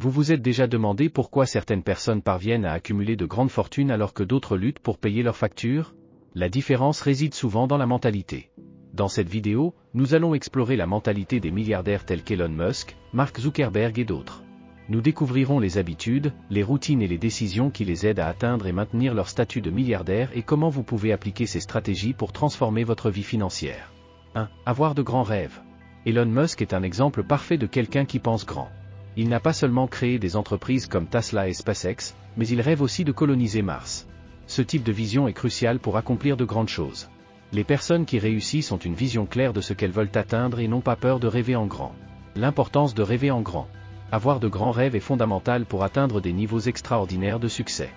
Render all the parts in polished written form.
Vous vous êtes déjà demandé pourquoi certaines personnes parviennent à accumuler de grandes fortunes alors que d'autres luttent pour payer leurs factures? La différence réside souvent dans la mentalité. Dans cette vidéo, nous allons explorer la mentalité des milliardaires tels qu'Elon Musk, Mark Zuckerberg et d'autres. Nous découvrirons les habitudes, les routines et les décisions qui les aident à atteindre et maintenir leur statut de milliardaire et comment vous pouvez appliquer ces stratégies pour transformer votre vie financière. 1. Avoir de grands rêves. Elon Musk est un exemple parfait de quelqu'un qui pense grand. Il n'a pas seulement créé des entreprises comme Tesla et SpaceX, mais il rêve aussi de coloniser Mars. Ce type de vision est crucial pour accomplir de grandes choses. Les personnes qui réussissent ont une vision claire de ce qu'elles veulent atteindre et n'ont pas peur de rêver en grand. L'importance de rêver en grand. Avoir de grands rêves est fondamental pour atteindre des niveaux extraordinaires de succès.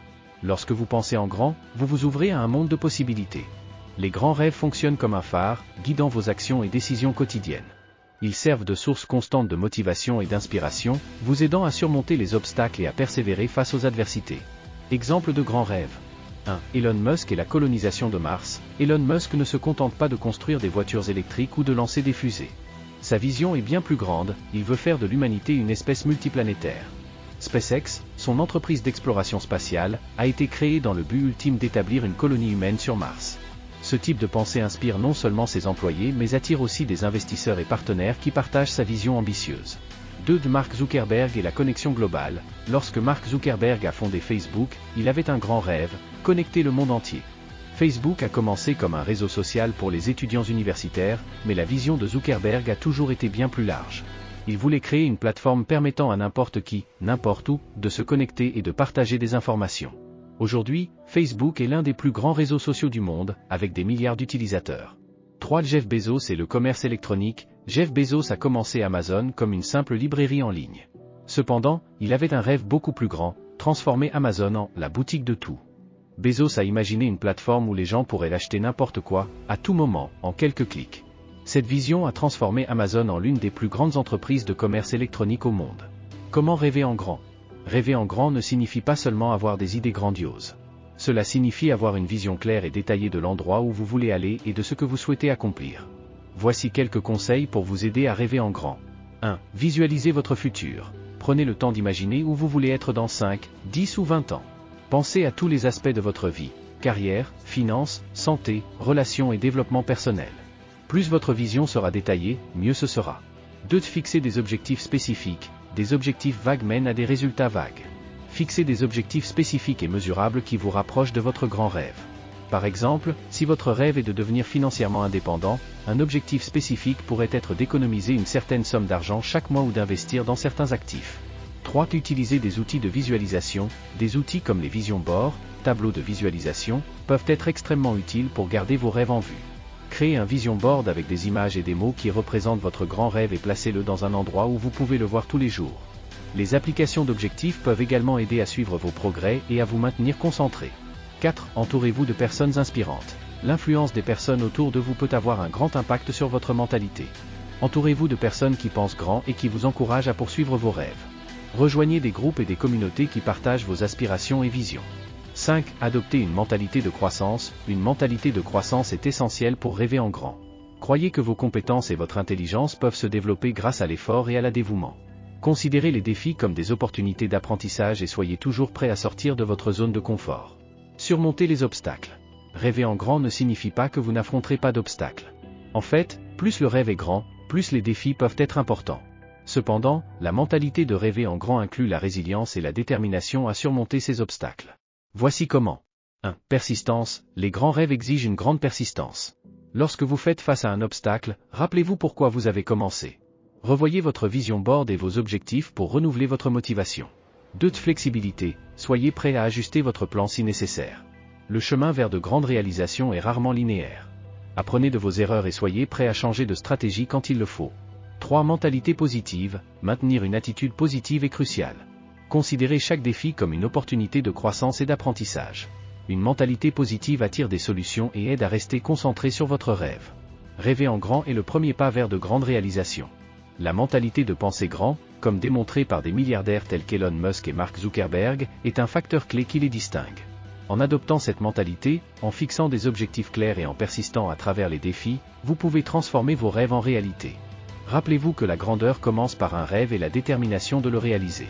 Lorsque vous pensez en grand, vous vous ouvrez à un monde de possibilités. Les grands rêves fonctionnent comme un phare, guidant vos actions et décisions quotidiennes. Ils servent de source constante de motivation et d'inspiration, vous aidant à surmonter les obstacles et à persévérer face aux adversités. Exemple de grands rêves. 1. Elon Musk et la colonisation de Mars. Elon Musk ne se contente pas de construire des voitures électriques ou de lancer des fusées. Sa vision est bien plus grande, il veut faire de l'humanité une espèce multiplanétaire. SpaceX, son entreprise d'exploration spatiale, a été créée dans le but ultime d'établir une colonie humaine sur Mars. Ce type de pensée inspire non seulement ses employés mais attire aussi des investisseurs et partenaires qui partagent sa vision ambitieuse. 2. De Mark Zuckerberg et la connexion globale. Lorsque Mark Zuckerberg a fondé Facebook, il avait un grand rêve, connecter le monde entier. Facebook a commencé comme un réseau social pour les étudiants universitaires, mais la vision de Zuckerberg a toujours été bien plus large. Il voulait créer une plateforme permettant à n'importe qui, n'importe où, de se connecter et de partager des informations. Aujourd'hui, Facebook est l'un des plus grands réseaux sociaux du monde, avec des milliards d'utilisateurs. 3. Jeff Bezos et le commerce électronique. Jeff Bezos a commencé Amazon comme une simple librairie en ligne. Cependant, il avait un rêve beaucoup plus grand, transformer Amazon en « la boutique de tout ». Bezos a imaginé une plateforme où les gens pourraient acheter n'importe quoi, à tout moment, en quelques clics. Cette vision a transformé Amazon en l'une des plus grandes entreprises de commerce électronique au monde. Comment rêver en grand? Rêver en grand ne signifie pas seulement avoir des idées grandioses. Cela signifie avoir une vision claire et détaillée de l'endroit où vous voulez aller et de ce que vous souhaitez accomplir. Voici quelques conseils pour vous aider à rêver en grand. 1. Visualisez votre futur. Prenez le temps d'imaginer où vous voulez être dans 5, 10 ou 20 ans. Pensez à tous les aspects de votre vie, carrière, finances, santé, relations et développement personnel. Plus votre vision sera détaillée, mieux ce sera. 2. De fixer des objectifs spécifiques. Des objectifs vagues mènent à des résultats vagues. Fixez des objectifs spécifiques et mesurables qui vous rapprochent de votre grand rêve. Par exemple, si votre rêve est de devenir financièrement indépendant, un objectif spécifique pourrait être d'économiser une certaine somme d'argent chaque mois ou d'investir dans certains actifs. 3. Utiliser des outils de visualisation. Des outils comme les vision boards, tableaux de visualisation, peuvent être extrêmement utiles pour garder vos rêves en vue. Créez un vision board avec des images et des mots qui représentent votre grand rêve et placez-le dans un endroit où vous pouvez le voir tous les jours. Les applications d'objectifs peuvent également aider à suivre vos progrès et à vous maintenir concentré. 4. Entourez-vous de personnes inspirantes. L'influence des personnes autour de vous peut avoir un grand impact sur votre mentalité. Entourez-vous de personnes qui pensent grand et qui vous encouragent à poursuivre vos rêves. Rejoignez des groupes et des communautés qui partagent vos aspirations et visions. 5. Adoptez une mentalité de croissance. Une mentalité de croissance est essentielle pour rêver en grand. Croyez que vos compétences et votre intelligence peuvent se développer grâce à l'effort et à la dévouement. Considérez les défis comme des opportunités d'apprentissage et soyez toujours prêt à sortir de votre zone de confort. Surmontez les obstacles. Rêver en grand ne signifie pas que vous n'affronterez pas d'obstacles. En fait, plus le rêve est grand, plus les défis peuvent être importants. Cependant, la mentalité de rêver en grand inclut la résilience et la détermination à surmonter ces obstacles. Voici comment. 1. Persistance. Les grands rêves exigent une grande persistance. Lorsque vous faites face à un obstacle, rappelez-vous pourquoi vous avez commencé. Revoyez votre vision board et vos objectifs pour renouveler votre motivation. 2. De flexibilité. Soyez prêt à ajuster votre plan si nécessaire. Le chemin vers de grandes réalisations est rarement linéaire. Apprenez de vos erreurs et soyez prêt à changer de stratégie quand il le faut. 3. Mentalité positive. Maintenir une attitude positive est crucial. Considérez chaque défi comme une opportunité de croissance et d'apprentissage. Une mentalité positive attire des solutions et aide à rester concentré sur votre rêve. Rêver en grand est le premier pas vers de grandes réalisations. La mentalité de penser grand, comme démontré par des milliardaires tels qu'Elon Musk et Mark Zuckerberg, est un facteur clé qui les distingue. En adoptant cette mentalité, en fixant des objectifs clairs et en persistant à travers les défis, vous pouvez transformer vos rêves en réalité. Rappelez-vous que la grandeur commence par un rêve et la détermination de le réaliser.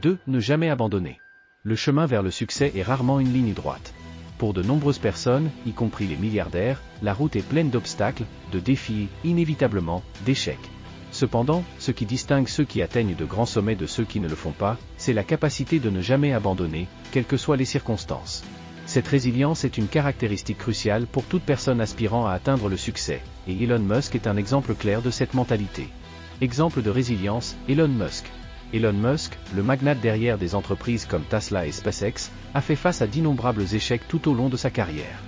2. Ne jamais abandonner. Le chemin vers le succès est rarement une ligne droite. Pour de nombreuses personnes, y compris les milliardaires, la route est pleine d'obstacles, de défis, inévitablement, d'échecs. Cependant, ce qui distingue ceux qui atteignent de grands sommets de ceux qui ne le font pas, c'est la capacité de ne jamais abandonner, quelles que soient les circonstances. Cette résilience est une caractéristique cruciale pour toute personne aspirant à atteindre le succès, et Elon Musk est un exemple clair de cette mentalité. Exemple de résilience, Elon Musk. Elon Musk, le magnate derrière des entreprises comme Tesla et SpaceX, a fait face à d'innombrables échecs tout au long de sa carrière.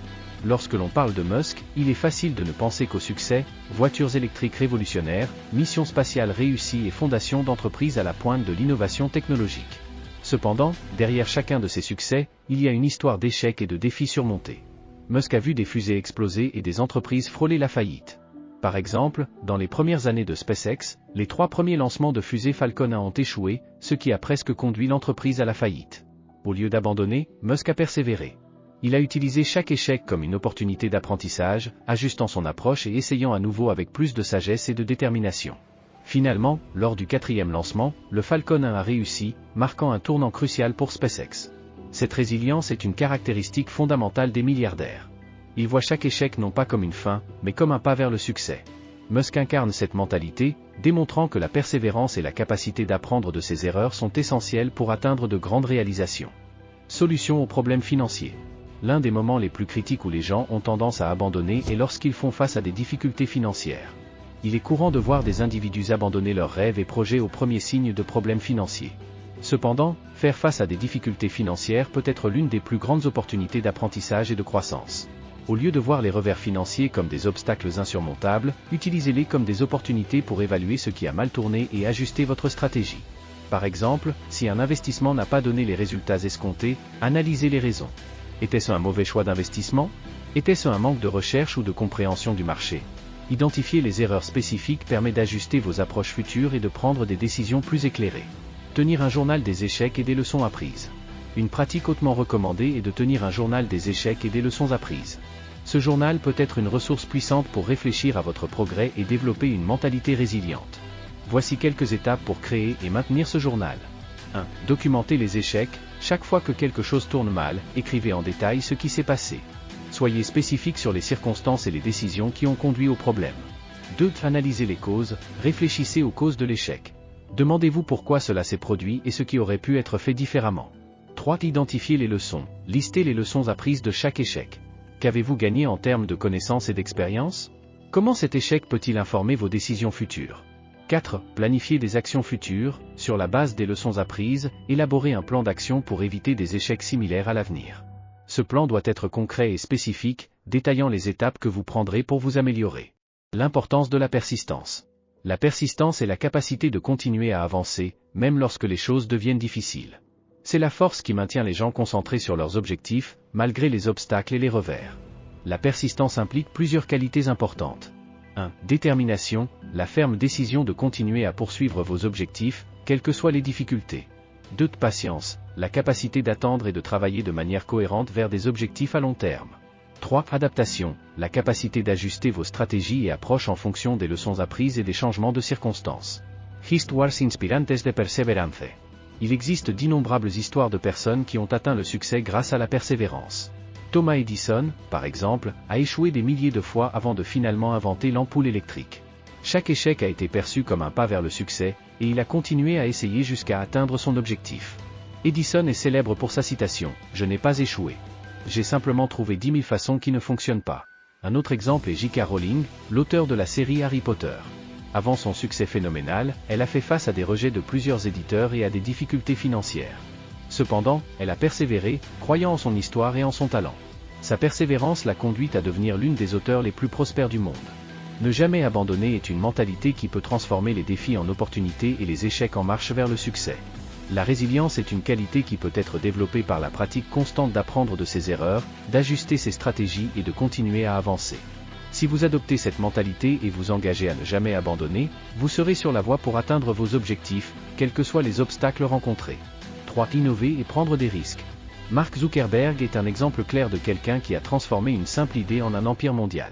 Lorsque l'on parle de Musk, il est facile de ne penser qu'au succès, voitures électriques révolutionnaires, missions spatiales réussies et fondation d'entreprises à la pointe de l'innovation technologique. Cependant, derrière chacun de ces succès, il y a une histoire d'échecs et de défis surmontés. Musk a vu des fusées exploser et des entreprises frôler la faillite. Par exemple, dans les premières années de SpaceX, les 3 premiers lancements de fusées Falcon 1 ont échoué, ce qui a presque conduit l'entreprise à la faillite. Au lieu d'abandonner, Musk a persévéré. Il a utilisé chaque échec comme une opportunité d'apprentissage, ajustant son approche et essayant à nouveau avec plus de sagesse et de détermination. Finalement, lors du 4e lancement, le Falcon 1 a réussi, marquant un tournant crucial pour SpaceX. Cette résilience est une caractéristique fondamentale des milliardaires. Ils voient chaque échec non pas comme une fin, mais comme un pas vers le succès. Musk incarne cette mentalité, démontrant que la persévérance et la capacité d'apprendre de ses erreurs sont essentielles pour atteindre de grandes réalisations. Solution aux problèmes financiers. L'un des moments les plus critiques où les gens ont tendance à abandonner est lorsqu'ils font face à des difficultés financières. Il est courant de voir des individus abandonner leurs rêves et projets au premier signe de problèmes financiers. Cependant, faire face à des difficultés financières peut être l'une des plus grandes opportunités d'apprentissage et de croissance. Au lieu de voir les revers financiers comme des obstacles insurmontables, utilisez-les comme des opportunités pour évaluer ce qui a mal tourné et ajuster votre stratégie. Par exemple, si un investissement n'a pas donné les résultats escomptés, analysez les raisons. Était-ce un mauvais choix d'investissement? Était-ce un manque de recherche ou de compréhension du marché? Identifier les erreurs spécifiques permet d'ajuster vos approches futures et de prendre des décisions plus éclairées. Tenir un journal des échecs et des leçons apprises. Une pratique hautement recommandée est de tenir un journal des échecs et des leçons apprises. Ce journal peut être une ressource puissante pour réfléchir à votre progrès et développer une mentalité résiliente. Voici quelques étapes pour créer et maintenir ce journal. 1. Documenter les échecs. Chaque fois que quelque chose tourne mal, écrivez en détail ce qui s'est passé. Soyez spécifique sur les circonstances et les décisions qui ont conduit au problème. 2. Analysez les causes. Réfléchissez aux causes de l'échec. Demandez-vous pourquoi cela s'est produit et ce qui aurait pu être fait différemment. 3. Identifiez les leçons. Listez les leçons apprises de chaque échec. Qu'avez-vous gagné en termes de connaissances et d'expérience? Comment cet échec peut-il informer vos décisions futures? 4. Planifiez des actions futures. Sur la base des leçons apprises, élaborez un plan d'action pour éviter des échecs similaires à l'avenir. Ce plan doit être concret et spécifique, détaillant les étapes que vous prendrez pour vous améliorer. L'importance de la persistance. La persistance est la capacité de continuer à avancer, même lorsque les choses deviennent difficiles. C'est la force qui maintient les gens concentrés sur leurs objectifs, malgré les obstacles et les revers. La persistance implique plusieurs qualités importantes. 1. Détermination, la ferme décision de continuer à poursuivre vos objectifs, quelles que soient les difficultés. 2. Patience, la capacité d'attendre et de travailler de manière cohérente vers des objectifs à long terme. 3. Adaptation, la capacité d'ajuster vos stratégies et approches en fonction des leçons apprises et des changements de circonstances. Histoires inspirantes de perseverance. Il existe d'innombrables histoires de personnes qui ont atteint le succès grâce à la persévérance. Thomas Edison, par exemple, a échoué des milliers de fois avant de finalement inventer l'ampoule électrique. Chaque échec a été perçu comme un pas vers le succès, et il a continué à essayer jusqu'à atteindre son objectif. Edison est célèbre pour sa citation « Je n'ai pas échoué. J'ai simplement trouvé 10 000 façons qui ne fonctionnent pas ». Un autre exemple est J.K. Rowling, l'auteur de la série Harry Potter. Avant son succès phénoménal, elle a fait face à des rejets de plusieurs éditeurs et à des difficultés financières. Cependant, elle a persévéré, croyant en son histoire et en son talent. Sa persévérance l'a conduite à devenir l'une des auteurs les plus prospères du monde. Ne jamais abandonner est une mentalité qui peut transformer les défis en opportunités et les échecs en marche vers le succès. La résilience est une qualité qui peut être développée par la pratique constante d'apprendre de ses erreurs, d'ajuster ses stratégies et de continuer à avancer. Si vous adoptez cette mentalité et vous engagez à ne jamais abandonner, vous serez sur la voie pour atteindre vos objectifs, quels que soient les obstacles rencontrés. 3. Innover et prendre des risques. Mark Zuckerberg est un exemple clair de quelqu'un qui a transformé une simple idée en un empire mondial.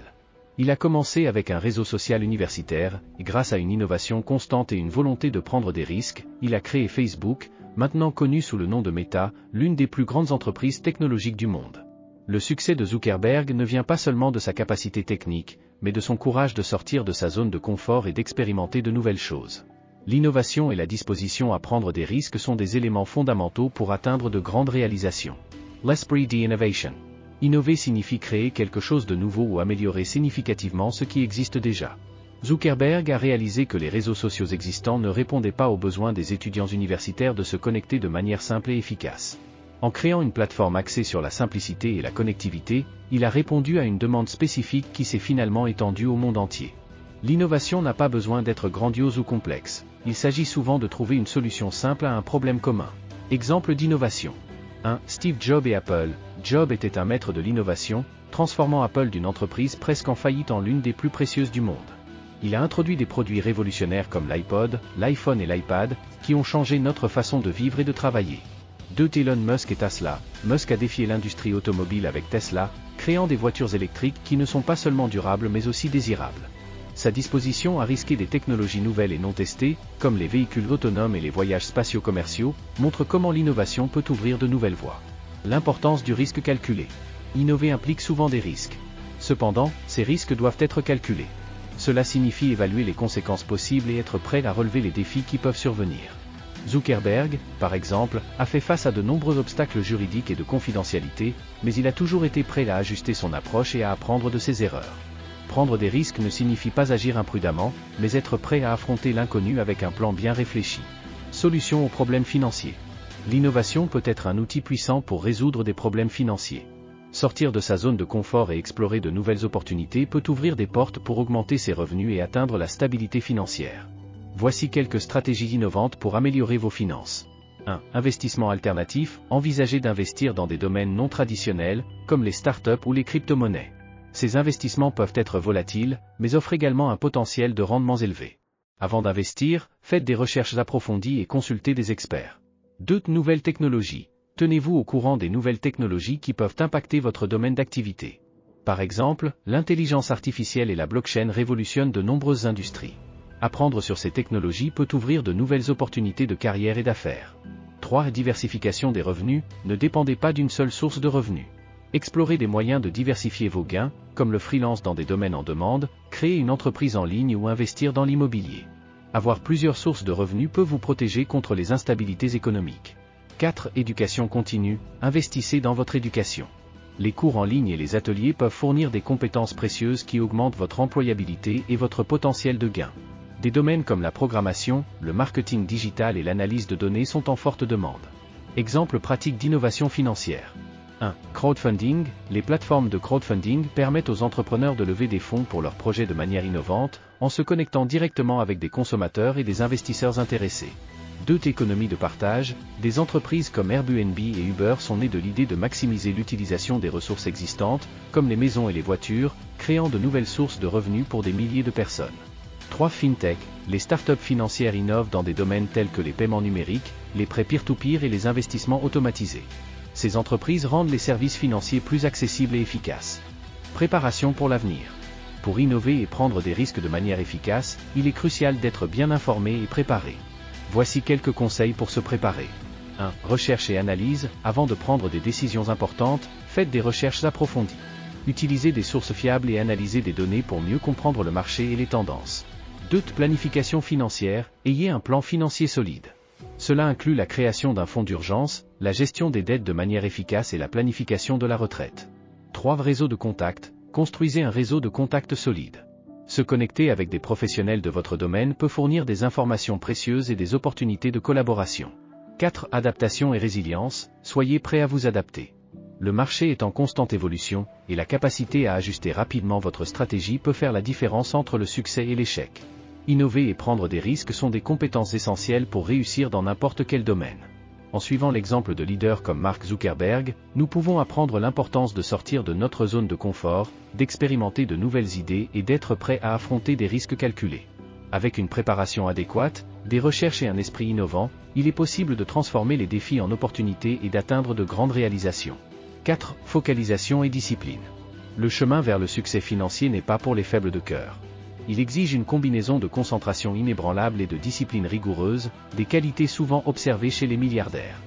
Il a commencé avec un réseau social universitaire, et grâce à une innovation constante et une volonté de prendre des risques, il a créé Facebook, maintenant connue sous le nom de Meta, l'une des plus grandes entreprises technologiques du monde. Le succès de Zuckerberg ne vient pas seulement de sa capacité technique, mais de son courage de sortir de sa zone de confort et d'expérimenter de nouvelles choses. L'innovation et la disposition à prendre des risques sont des éléments fondamentaux pour atteindre de grandes réalisations. L'esprit d'innovation. Innover signifie créer quelque chose de nouveau ou améliorer significativement ce qui existe déjà. Zuckerberg a réalisé que les réseaux sociaux existants ne répondaient pas aux besoins des étudiants universitaires de se connecter de manière simple et efficace. En créant une plateforme axée sur la simplicité et la connectivité, il a répondu à une demande spécifique qui s'est finalement étendue au monde entier. L'innovation n'a pas besoin d'être grandiose ou complexe, il s'agit souvent de trouver une solution simple à un problème commun. Exemple d'innovation. 1. Steve Jobs et Apple. Jobs était un maître de l'innovation, transformant Apple d'une entreprise presque en faillite en l'une des plus précieuses du monde. Il a introduit des produits révolutionnaires comme l'iPod, l'iPhone et l'iPad, qui ont changé notre façon de vivre et de travailler. 2. Elon Musk et Tesla. Musk a défié l'industrie automobile avec Tesla, créant des voitures électriques qui ne sont pas seulement durables mais aussi désirables. Sa disposition à risquer des technologies nouvelles et non testées, comme les véhicules autonomes et les voyages spatiaux commerciaux, montre comment l'innovation peut ouvrir de nouvelles voies. L'importance du risque calculé. Innover implique souvent des risques. Cependant, ces risques doivent être calculés. Cela signifie évaluer les conséquences possibles et être prêt à relever les défis qui peuvent survenir. Zuckerberg, par exemple, a fait face à de nombreux obstacles juridiques et de confidentialité, mais il a toujours été prêt à ajuster son approche et à apprendre de ses erreurs. Prendre des risques ne signifie pas agir imprudemment, mais être prêt à affronter l'inconnu avec un plan bien réfléchi. Solution aux problèmes financiers. L'innovation peut être un outil puissant pour résoudre des problèmes financiers. Sortir de sa zone de confort et explorer de nouvelles opportunités peut ouvrir des portes pour augmenter ses revenus et atteindre la stabilité financière. Voici quelques stratégies innovantes pour améliorer vos finances. 1. Investissement alternatif. Envisagez d'investir dans des domaines non traditionnels, comme les startups ou les crypto-monnaies. Ces investissements peuvent être volatiles, mais offrent également un potentiel de rendements élevés. Avant d'investir, faites des recherches approfondies et consultez des experts. 2. Nouvelles technologies. Tenez-vous au courant des nouvelles technologies qui peuvent impacter votre domaine d'activité. Par exemple, l'intelligence artificielle et la blockchain révolutionnent de nombreuses industries. Apprendre sur ces technologies peut ouvrir de nouvelles opportunités de carrière et d'affaires. 3. Diversification des revenus. Ne dépendez pas d'une seule source de revenus. Explorez des moyens de diversifier vos gains, comme le freelance dans des domaines en demande, créer une entreprise en ligne ou investir dans l'immobilier. Avoir plusieurs sources de revenus peut vous protéger contre les instabilités économiques. 4. Éducation continue. Investissez dans votre éducation. Les cours en ligne et les ateliers peuvent fournir des compétences précieuses qui augmentent votre employabilité et votre potentiel de gain. Des domaines comme la programmation, le marketing digital et l'analyse de données sont en forte demande. Exemple pratique d'innovation financière. 1. Crowdfunding. Les plateformes de crowdfunding permettent aux entrepreneurs de lever des fonds pour leurs projets de manière innovante, en se connectant directement avec des consommateurs et des investisseurs intéressés. 2. Économie de partage. Des entreprises comme Airbnb et Uber sont nées de l'idée de maximiser l'utilisation des ressources existantes, comme les maisons et les voitures, créant de nouvelles sources de revenus pour des milliers de personnes. 3. Fintech. Les startups financières innovent dans des domaines tels que les paiements numériques, les prêts peer-to-peer et les investissements automatisés. Ces entreprises rendent les services financiers plus accessibles et efficaces. Préparation pour l'avenir. Pour innover et prendre des risques de manière efficace, il est crucial d'être bien informé et préparé. Voici quelques conseils pour se préparer. 1. Recherche et analyse. Avant de prendre des décisions importantes, faites des recherches approfondies. Utilisez des sources fiables et analysez des données pour mieux comprendre le marché et les tendances. 2. Planification financière. Ayez un plan financier solide. Cela inclut la création d'un fonds d'urgence, la gestion des dettes de manière efficace et la planification de la retraite. 3. Réseau de contacts. Construisez un réseau de contacts solide. Se connecter avec des professionnels de votre domaine peut fournir des informations précieuses et des opportunités de collaboration. 4. Adaptation et résilience. Soyez prêt à vous adapter. Le marché est en constante évolution, et la capacité à ajuster rapidement votre stratégie peut faire la différence entre le succès et l'échec. Innover et prendre des risques sont des compétences essentielles pour réussir dans n'importe quel domaine. En suivant l'exemple de leaders comme Mark Zuckerberg, nous pouvons apprendre l'importance de sortir de notre zone de confort, d'expérimenter de nouvelles idées et d'être prêt à affronter des risques calculés. Avec une préparation adéquate, des recherches et un esprit innovant, il est possible de transformer les défis en opportunités et d'atteindre de grandes réalisations. 4. Focalisation et discipline. Le chemin vers le succès financier n'est pas pour les faibles de cœur. Il exige une combinaison de concentration inébranlable et de discipline rigoureuse, des qualités souvent observées chez les milliardaires.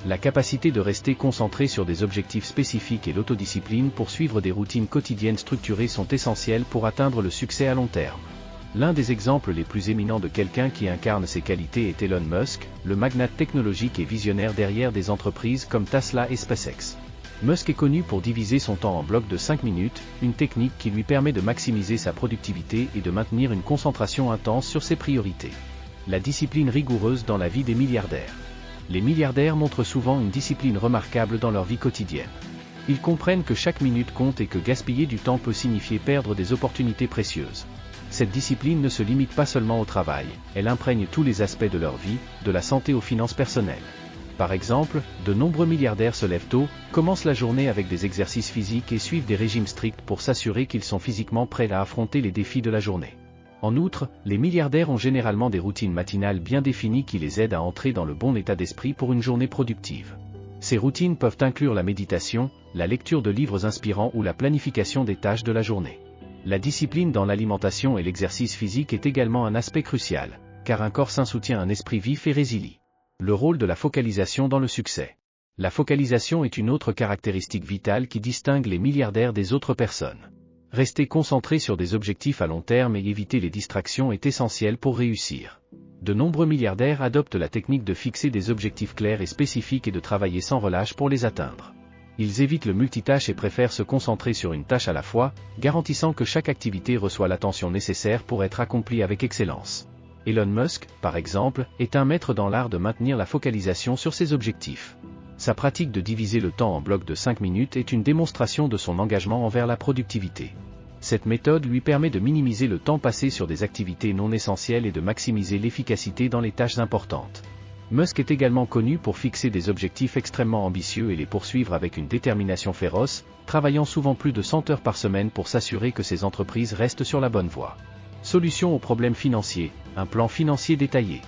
La capacité de rester concentré sur des objectifs spécifiques et l'autodiscipline pour suivre des routines quotidiennes structurées sont essentielles pour atteindre le succès à long terme. L'un des exemples les plus éminents de quelqu'un qui incarne ces qualités est Elon Musk, le magnate technologique et visionnaire derrière des entreprises comme Tesla et SpaceX. Musk est connu pour diviser son temps en blocs de 5 minutes, une technique qui lui permet de maximiser sa productivité et de maintenir une concentration intense sur ses priorités. La discipline rigoureuse dans la vie des milliardaires. Les milliardaires montrent souvent une discipline remarquable dans leur vie quotidienne. Ils comprennent que chaque minute compte et que gaspiller du temps peut signifier perdre des opportunités précieuses. Cette discipline ne se limite pas seulement au travail, elle imprègne tous les aspects de leur vie, de la santé aux finances personnelles. Par exemple, de nombreux milliardaires se lèvent tôt, commencent la journée avec des exercices physiques et suivent des régimes stricts pour s'assurer qu'ils sont physiquement prêts à affronter les défis de la journée. En outre, les milliardaires ont généralement des routines matinales bien définies qui les aident à entrer dans le bon état d'esprit pour une journée productive. Ces routines peuvent inclure la méditation, la lecture de livres inspirants ou la planification des tâches de la journée. La discipline dans l'alimentation et l'exercice physique est également un aspect crucial, car un corps sain soutient un esprit vif et résilient. Le rôle de la focalisation dans le succès. La focalisation est une autre caractéristique vitale qui distingue les milliardaires des autres personnes. Rester concentré sur des objectifs à long terme et éviter les distractions est essentiel pour réussir. De nombreux milliardaires adoptent la technique de fixer des objectifs clairs et spécifiques et de travailler sans relâche pour les atteindre. Ils évitent le multitâche et préfèrent se concentrer sur une tâche à la fois, garantissant que chaque activité reçoit l'attention nécessaire pour être accomplie avec excellence. Elon Musk, par exemple, est un maître dans l'art de maintenir la focalisation sur ses objectifs. Sa pratique de diviser le temps en blocs de 5 minutes est une démonstration de son engagement envers la productivité. Cette méthode lui permet de minimiser le temps passé sur des activités non essentielles et de maximiser l'efficacité dans les tâches importantes. Musk est également connu pour fixer des objectifs extrêmement ambitieux et les poursuivre avec une détermination féroce, travaillant souvent plus de 100 heures par semaine pour s'assurer que ses entreprises restent sur la bonne voie. Solution aux problèmes financiers, un plan financier détaillé.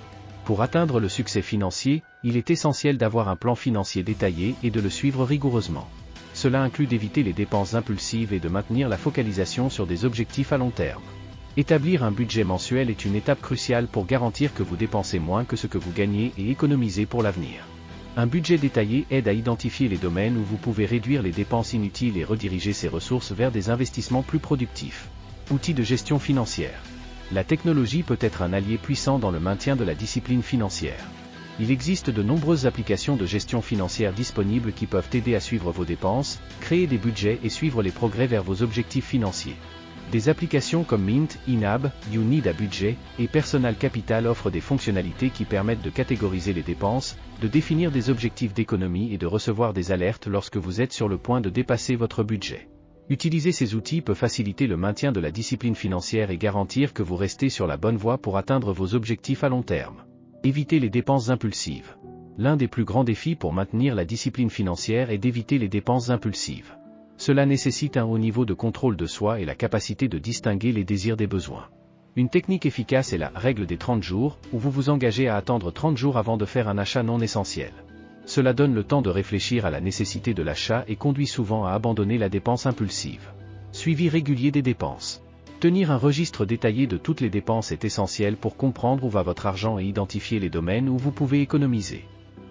Pour atteindre le succès financier, il est essentiel d'avoir un plan financier détaillé et de le suivre rigoureusement. Cela inclut d'éviter les dépenses impulsives et de maintenir la focalisation sur des objectifs à long terme. Établir un budget mensuel est une étape cruciale pour garantir que vous dépensez moins que ce que vous gagnez et économisez pour l'avenir. Un budget détaillé aide à identifier les domaines où vous pouvez réduire les dépenses inutiles et rediriger ces ressources vers des investissements plus productifs. Outils de gestion financière. La technologie peut être un allié puissant dans le maintien de la discipline financière. Il existe de nombreuses applications de gestion financière disponibles qui peuvent aider à suivre vos dépenses, créer des budgets et suivre les progrès vers vos objectifs financiers. Des applications comme Mint, Inab, You Need a Budget et Personal Capital offrent des fonctionnalités qui permettent de catégoriser les dépenses, de définir des objectifs d'économie et de recevoir des alertes lorsque vous êtes sur le point de dépasser votre budget. Utiliser ces outils peut faciliter le maintien de la discipline financière et garantir que vous restez sur la bonne voie pour atteindre vos objectifs à long terme. Éviter les dépenses impulsives. L'un des plus grands défis pour maintenir la discipline financière est d'éviter les dépenses impulsives. Cela nécessite un haut niveau de contrôle de soi et la capacité de distinguer les désirs des besoins. Une technique efficace est la règle des 30 jours, où vous vous engagez à attendre 30 jours avant de faire un achat non essentiel. Cela donne le temps de réfléchir à la nécessité de l'achat et conduit souvent à abandonner la dépense impulsive. Suivi régulier des dépenses. Tenir un registre détaillé de toutes les dépenses est essentiel pour comprendre où va votre argent et identifier les domaines où vous pouvez économiser.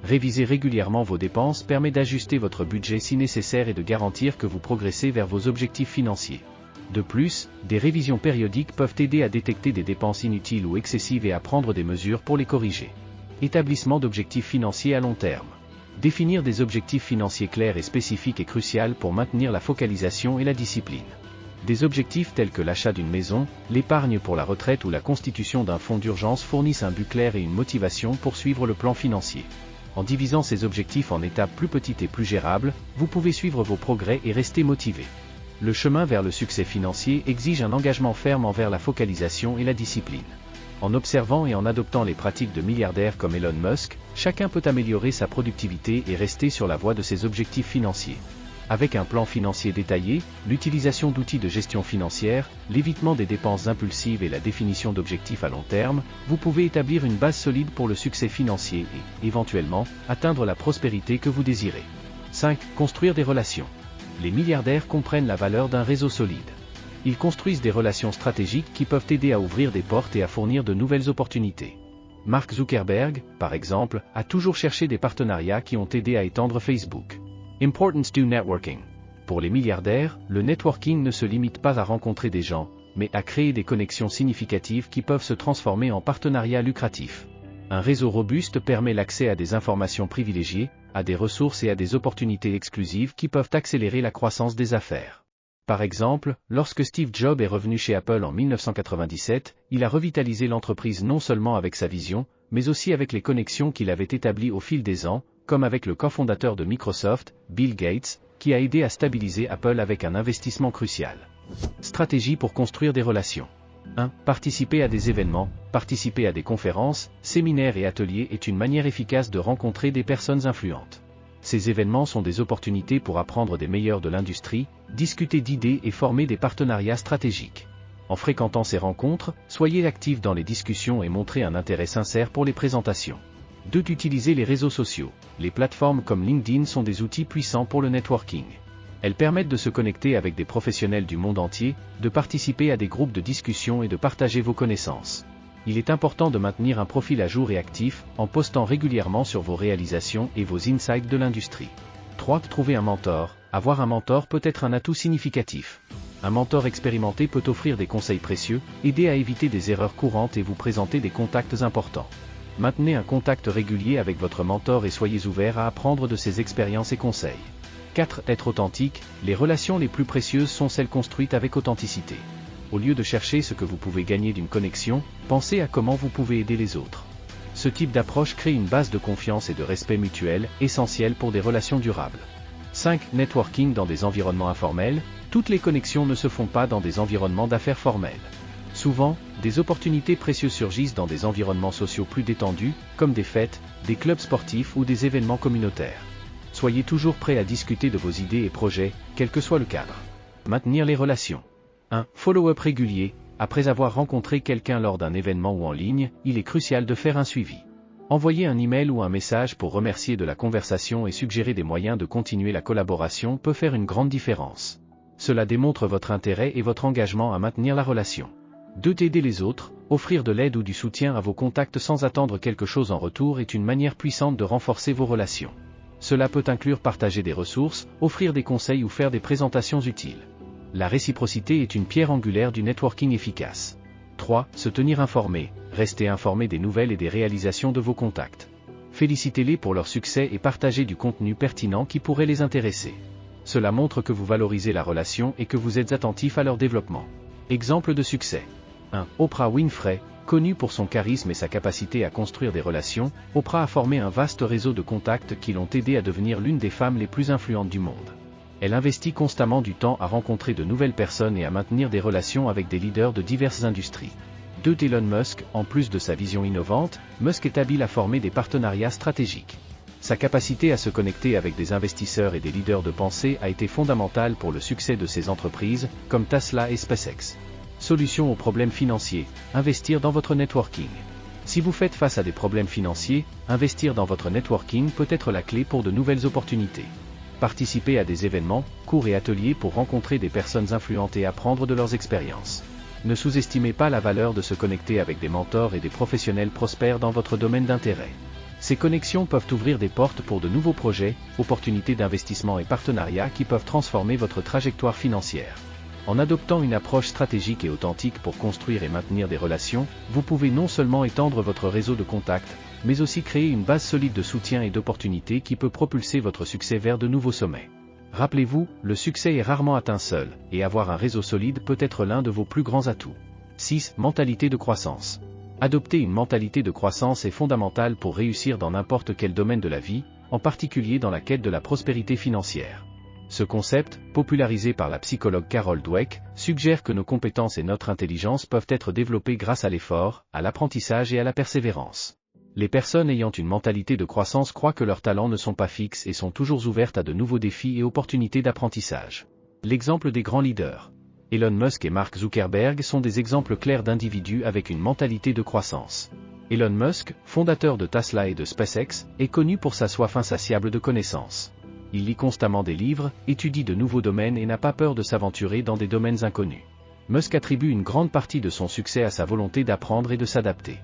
Réviser régulièrement vos dépenses permet d'ajuster votre budget si nécessaire et de garantir que vous progressez vers vos objectifs financiers. De plus, des révisions périodiques peuvent aider à détecter des dépenses inutiles ou excessives et à prendre des mesures pour les corriger. Établissement d'objectifs financiers à long terme. Définir des objectifs financiers clairs et spécifiques est crucial pour maintenir la focalisation et la discipline. Des objectifs tels que l'achat d'une maison, l'épargne pour la retraite ou la constitution d'un fonds d'urgence fournissent un but clair et une motivation pour suivre le plan financier. En divisant ces objectifs en étapes plus petites et plus gérables, vous pouvez suivre vos progrès et rester motivé. Le chemin vers le succès financier exige un engagement ferme envers la focalisation et la discipline. En observant et en adoptant les pratiques de milliardaires comme Elon Musk, chacun peut améliorer sa productivité et rester sur la voie de ses objectifs financiers. Avec un plan financier détaillé, l'utilisation d'outils de gestion financière, l'évitement des dépenses impulsives et la définition d'objectifs à long terme, vous pouvez établir une base solide pour le succès financier et, éventuellement, atteindre la prospérité que vous désirez. 5. Construire des relations. Les milliardaires comprennent la valeur d'un réseau solide. Ils construisent des relations stratégiques qui peuvent aider à ouvrir des portes et à fournir de nouvelles opportunités. Mark Zuckerberg, par exemple, a toujours cherché des partenariats qui ont aidé à étendre Facebook. Importance du networking. Pour les milliardaires, le networking ne se limite pas à rencontrer des gens, mais à créer des connexions significatives qui peuvent se transformer en partenariats lucratifs. Un réseau robuste permet l'accès à des informations privilégiées, à des ressources et à des opportunités exclusives qui peuvent accélérer la croissance des affaires. Par exemple, lorsque Steve Jobs est revenu chez Apple en 1997, il a revitalisé l'entreprise non seulement avec sa vision, mais aussi avec les connexions qu'il avait établies au fil des ans, comme avec le cofondateur de Microsoft, Bill Gates, qui a aidé à stabiliser Apple avec un investissement crucial. Stratégie pour construire des relations. 1. Participer à des événements, participer à des conférences, séminaires et ateliers est une manière efficace de rencontrer des personnes influentes. Ces événements sont des opportunités pour apprendre des meilleurs de l'industrie, discuter d'idées et former des partenariats stratégiques. En fréquentant ces rencontres, soyez actifs dans les discussions et montrez un intérêt sincère pour les présentations. 2. Utiliser les réseaux sociaux. Les plateformes comme LinkedIn sont des outils puissants pour le networking. Elles permettent de se connecter avec des professionnels du monde entier, de participer à des groupes de discussion et de partager vos connaissances. Il est important de maintenir un profil à jour et actif, en postant régulièrement sur vos réalisations et vos insights de l'industrie. 3. Trouver un mentor. Avoir un mentor peut être un atout significatif. Un mentor expérimenté peut offrir des conseils précieux, aider à éviter des erreurs courantes et vous présenter des contacts importants. Maintenez un contact régulier avec votre mentor et soyez ouvert à apprendre de ses expériences et conseils. 4. Être authentique. Les relations les plus précieuses sont celles construites avec authenticité. Au lieu de chercher ce que vous pouvez gagner d'une connexion, pensez à comment vous pouvez aider les autres. Ce type d'approche crée une base de confiance et de respect mutuel, essentielle pour des relations durables. 5. Networking dans des environnements informels. Toutes les connexions ne se font pas dans des environnements d'affaires formels. Souvent, des opportunités précieuses surgissent dans des environnements sociaux plus détendus, comme des fêtes, des clubs sportifs ou des événements communautaires. Soyez toujours prêt à discuter de vos idées et projets, quel que soit le cadre. Maintenir les relations. 1. Follow-up régulier. Après avoir rencontré quelqu'un lors d'un événement ou en ligne, il est crucial de faire un suivi. Envoyer un email ou un message pour remercier de la conversation et suggérer des moyens de continuer la collaboration peut faire une grande différence. Cela démontre votre intérêt et votre engagement à maintenir la relation. 2. Aider les autres. Offrir de l'aide ou du soutien à vos contacts sans attendre quelque chose en retour est une manière puissante de renforcer vos relations. Cela peut inclure partager des ressources, offrir des conseils ou faire des présentations utiles. La réciprocité est une pierre angulaire du networking efficace. 3. Se tenir informé. Restez informé des nouvelles et des réalisations de vos contacts. Félicitez-les pour leur succès et partagez du contenu pertinent qui pourrait les intéresser. Cela montre que vous valorisez la relation et que vous êtes attentif à leur développement. Exemple de succès. 1. Oprah Winfrey. Connue pour son charisme et sa capacité à construire des relations, Oprah a formé un vaste réseau de contacts qui l'ont aidée à devenir l'une des femmes les plus influentes du monde. Elle investit constamment du temps à rencontrer de nouvelles personnes et à maintenir des relations avec des leaders de diverses industries. 2. Elon Musk. En plus de sa vision innovante, Musk est habile à former des partenariats stratégiques. Sa capacité à se connecter avec des investisseurs et des leaders de pensée a été fondamentale pour le succès de ses entreprises, comme Tesla et SpaceX. Solution aux problèmes financiers. Investir dans votre networking. Si vous faites face à des problèmes financiers, investir dans votre networking peut être la clé pour de nouvelles opportunités. Participez à des événements, cours et ateliers pour rencontrer des personnes influentes et apprendre de leurs expériences. Ne sous-estimez pas la valeur de se connecter avec des mentors et des professionnels prospères dans votre domaine d'intérêt. Ces connexions peuvent ouvrir des portes pour de nouveaux projets, opportunités d'investissement et partenariats qui peuvent transformer votre trajectoire financière. En adoptant une approche stratégique et authentique pour construire et maintenir des relations, vous pouvez non seulement étendre votre réseau de contacts, mais aussi créer une base solide de soutien et d'opportunités qui peut propulser votre succès vers de nouveaux sommets. Rappelez-vous, le succès est rarement atteint seul, et avoir un réseau solide peut être l'un de vos plus grands atouts. 6. Mentalité de croissance. Adopter une mentalité de croissance est fondamental pour réussir dans n'importe quel domaine de la vie, en particulier dans la quête de la prospérité financière. Ce concept, popularisé par la psychologue Carol Dweck, suggère que nos compétences et notre intelligence peuvent être développées grâce à l'effort, à l'apprentissage et à la persévérance. Les personnes ayant une mentalité de croissance croient que leurs talents ne sont pas fixes et sont toujours ouvertes à de nouveaux défis et opportunités d'apprentissage. L'exemple des grands leaders. Elon Musk et Mark Zuckerberg sont des exemples clairs d'individus avec une mentalité de croissance. Elon Musk, fondateur de Tesla et de SpaceX, est connu pour sa soif insatiable de connaissances. Il lit constamment des livres, étudie de nouveaux domaines et n'a pas peur de s'aventurer dans des domaines inconnus. Musk attribue une grande partie de son succès à sa volonté d'apprendre et de s'adapter.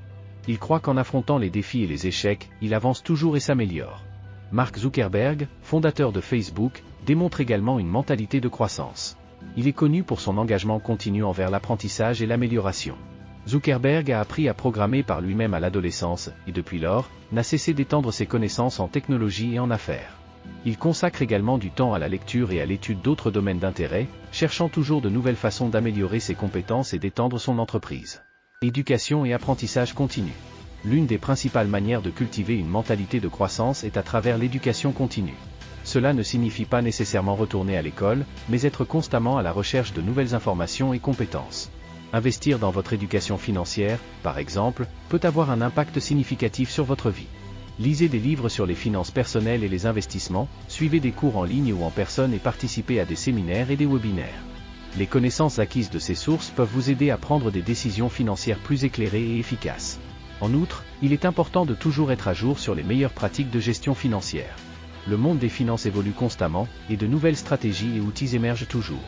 Il croit qu'en affrontant les défis et les échecs, il avance toujours et s'améliore. Mark Zuckerberg, fondateur de Facebook, démontre également une mentalité de croissance. Il est connu pour son engagement continu envers l'apprentissage et l'amélioration. Zuckerberg a appris à programmer par lui-même à l'adolescence, et depuis lors, n'a cessé d'étendre ses connaissances en technologie et en affaires. Il consacre également du temps à la lecture et à l'étude d'autres domaines d'intérêt, cherchant toujours de nouvelles façons d'améliorer ses compétences et d'étendre son entreprise. Éducation et apprentissage continu. L'une des principales manières de cultiver une mentalité de croissance est à travers l'éducation continue. Cela ne signifie pas nécessairement retourner à l'école, mais être constamment à la recherche de nouvelles informations et compétences. Investir dans votre éducation financière, par exemple, peut avoir un impact significatif sur votre vie. Lisez des livres sur les finances personnelles et les investissements, suivez des cours en ligne ou en personne et participez à des séminaires et des webinaires. Les connaissances acquises de ces sources peuvent vous aider à prendre des décisions financières plus éclairées et efficaces. En outre, il est important de toujours être à jour sur les meilleures pratiques de gestion financière. Le monde des finances évolue constamment, et de nouvelles stratégies et outils émergent toujours.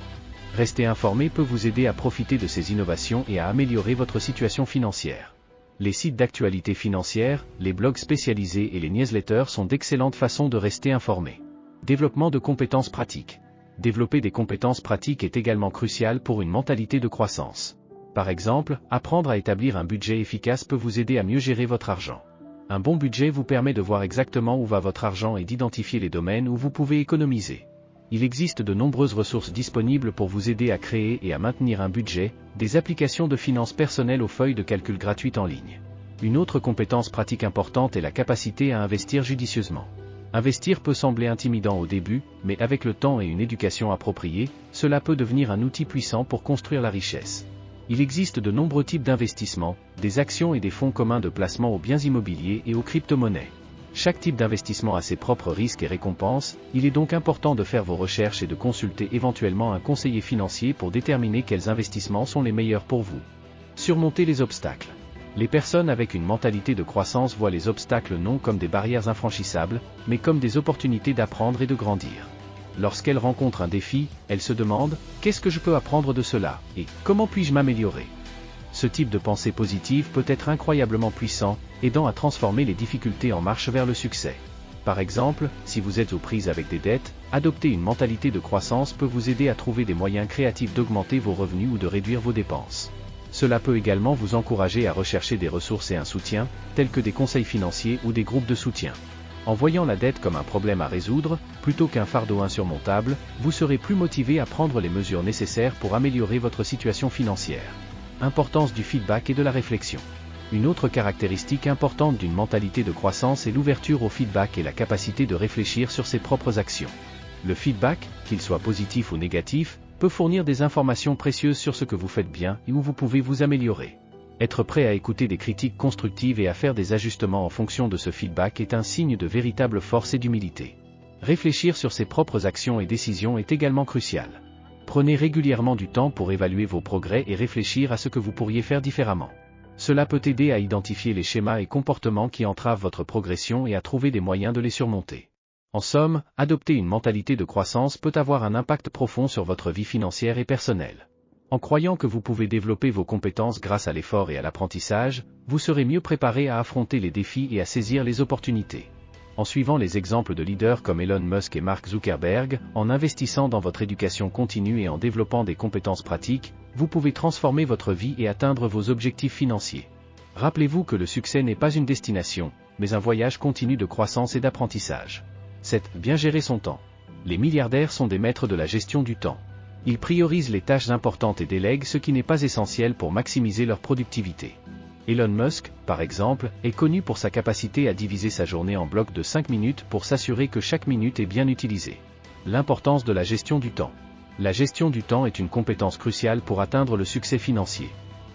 Rester informé peut vous aider à profiter de ces innovations et à améliorer votre situation financière. Les sites d'actualité financière, les blogs spécialisés et les newsletters sont d'excellentes façons de rester informé. Développement de compétences pratiques. Développer des compétences pratiques est également crucial pour une mentalité de croissance. Par exemple, apprendre à établir un budget efficace peut vous aider à mieux gérer votre argent. Un bon budget vous permet de voir exactement où va votre argent et d'identifier les domaines où vous pouvez économiser. Il existe de nombreuses ressources disponibles pour vous aider à créer et à maintenir un budget, des applications de finances personnelles aux feuilles de calcul gratuites en ligne. Une autre compétence pratique importante est la capacité à investir judicieusement. Investir peut sembler intimidant au début, mais avec le temps et une éducation appropriée, cela peut devenir un outil puissant pour construire la richesse. Il existe de nombreux types d'investissements, des actions et des fonds communs de placement aux biens immobiliers et aux crypto-monnaies. Chaque type d'investissement a ses propres risques et récompenses, il est donc important de faire vos recherches et de consulter éventuellement un conseiller financier pour déterminer quels investissements sont les meilleurs pour vous. Surmonter les obstacles. Les personnes avec une mentalité de croissance voient les obstacles non comme des barrières infranchissables, mais comme des opportunités d'apprendre et de grandir. Lorsqu'elles rencontrent un défi, elles se demandent « Qu'est-ce que je peux apprendre de cela ?» et « Comment puis-je m'améliorer ?» Ce type de pensée positive peut être incroyablement puissant, aidant à transformer les difficultés en marche vers le succès. Par exemple, si vous êtes aux prises avec des dettes, adopter une mentalité de croissance peut vous aider à trouver des moyens créatifs d'augmenter vos revenus ou de réduire vos dépenses. Cela peut également vous encourager à rechercher des ressources et un soutien, tels que des conseils financiers ou des groupes de soutien. En voyant la dette comme un problème à résoudre, plutôt qu'un fardeau insurmontable, vous serez plus motivé à prendre les mesures nécessaires pour améliorer votre situation financière. Importance du feedback et de la réflexion. Une autre caractéristique importante d'une mentalité de croissance est l'ouverture au feedback et la capacité de réfléchir sur ses propres actions. Le feedback, qu'il soit positif ou négatif, peut fournir des informations précieuses sur ce que vous faites bien et où vous pouvez vous améliorer. Être prêt à écouter des critiques constructives et à faire des ajustements en fonction de ce feedback est un signe de véritable force et d'humilité. Réfléchir sur ses propres actions et décisions est également crucial. Prenez régulièrement du temps pour évaluer vos progrès et réfléchir à ce que vous pourriez faire différemment. Cela peut aider à identifier les schémas et comportements qui entravent votre progression et à trouver des moyens de les surmonter. En somme, adopter une mentalité de croissance peut avoir un impact profond sur votre vie financière et personnelle. En croyant que vous pouvez développer vos compétences grâce à l'effort et à l'apprentissage, vous serez mieux préparé à affronter les défis et à saisir les opportunités. En suivant les exemples de leaders comme Elon Musk et Mark Zuckerberg, en investissant dans votre éducation continue et en développant des compétences pratiques, vous pouvez transformer votre vie et atteindre vos objectifs financiers. Rappelez-vous que le succès n'est pas une destination, mais un voyage continu de croissance et d'apprentissage. 7. Bien gérer son temps. Les milliardaires sont des maîtres de la gestion du temps. Ils priorisent les tâches importantes et délèguent ce qui n'est pas essentiel pour maximiser leur productivité. Elon Musk, par exemple, est connu pour sa capacité à diviser sa journée en blocs de 5 minutes pour s'assurer que chaque minute est bien utilisée. L'importance de la gestion du temps. La gestion du temps est une compétence cruciale pour atteindre le succès financier.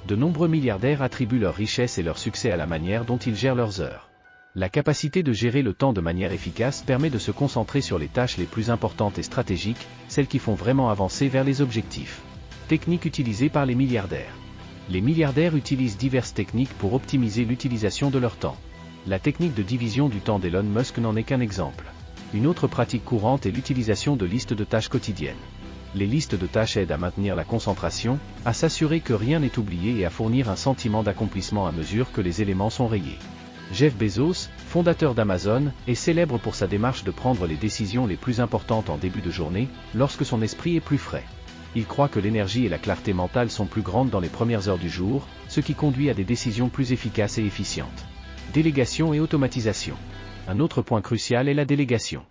De nombreux milliardaires attribuent leur richesse et leur succès à la manière dont ils gèrent leurs heures. La capacité de gérer le temps de manière efficace permet de se concentrer sur les tâches les plus importantes et stratégiques, celles qui font vraiment avancer vers les objectifs. Techniques utilisées par les milliardaires. Les milliardaires utilisent diverses techniques pour optimiser l'utilisation de leur temps. La technique de division du temps d'Elon Musk n'en est qu'un exemple. Une autre pratique courante est l'utilisation de listes de tâches quotidiennes. Les listes de tâches aident à maintenir la concentration, à s'assurer que rien n'est oublié et à fournir un sentiment d'accomplissement à mesure que les éléments sont rayés. Jeff Bezos, fondateur d'Amazon, est célèbre pour sa démarche de prendre les décisions les plus importantes en début de journée, lorsque son esprit est plus frais. Il croit que l'énergie et la clarté mentale sont plus grandes dans les premières heures du jour, ce qui conduit à des décisions plus efficaces et efficientes. Délégation et automatisation. Un autre point crucial est la délégation.